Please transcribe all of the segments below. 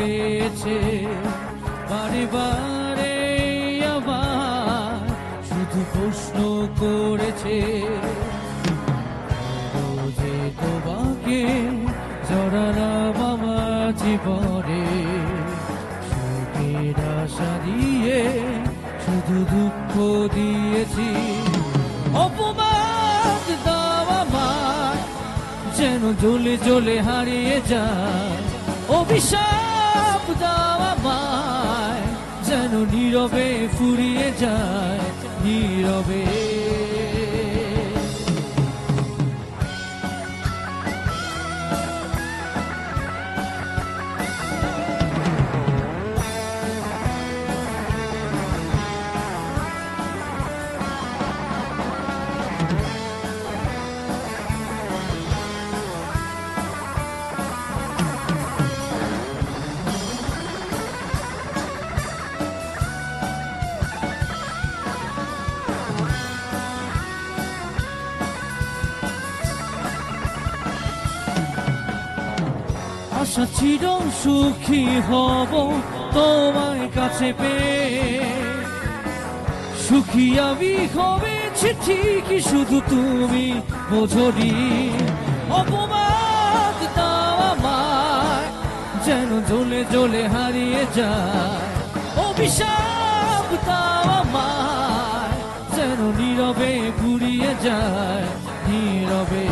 পেয়েছে বারে বারে আবার শুধু প্রশ্ন করেছে যে তোমাকে জড়ালাম আমার জীবনে সুখের আশা দিয়ে শুধু দুঃখ দিয়েছি অপমান দাও আমায় যেন জ্বলে জ্বলে হারিয়ে যায় অভিশাপ দাও আমায় যেন নীরবে ফুরিয়ে যায় নীরবে আশা ছিল সুখী হব তোমার কাছে পেয়ে সুখী আমি হবেছি ঠিকই শুধু তুমি বোঝনি অপমান দাও আমায় যেন জ্বলে জ্বলে হারিয়ে যায় অভিশাপ দাও আমায় যেন নীরবে ফুরিয়ে যায় নীরবে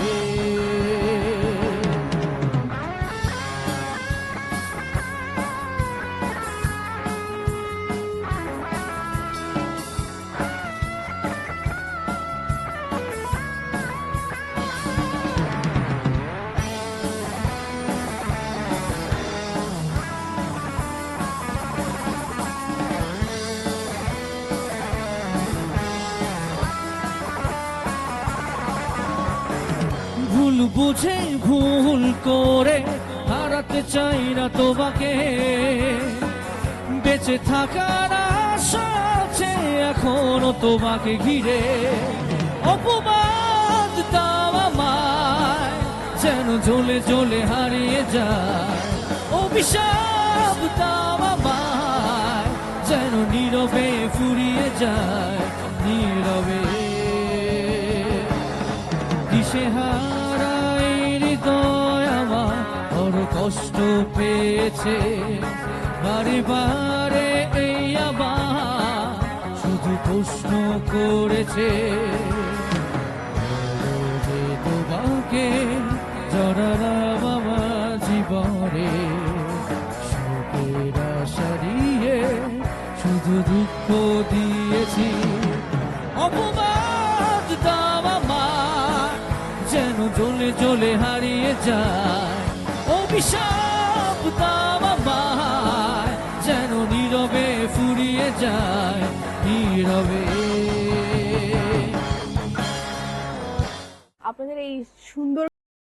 ভুল বুঝে ভুল করে হারাতে চাই না তোমাকে বেঁচে থাকার আশা আছে এখনো তোমাকে ঘিরে অপমান দাও আমায় যেন জ্বলে জ্বলে হারিয়ে যায় অভিশাপ দাও আমায় যেন নীরবে ফুরিয়ে যায় নীরবে দিশেহারাই হৃদয় আমার বড় কষ্ট পেয়েছে বারে বারে এই আবার শুধু প্রশ্ন করেছে যে তোমাকে জড়ালাম আমার জীবনে সুখের আশা দিয়ে শুধু দুঃখ দিয়েছি অপমান দাও আমায় যেন জ্বলে জ্বলে হারিয়ে যায় অভিশাপ দাও আমায় যেন নীরবে ফুরিয়ে যায় নীরবে আপনাদের এই সুন্দর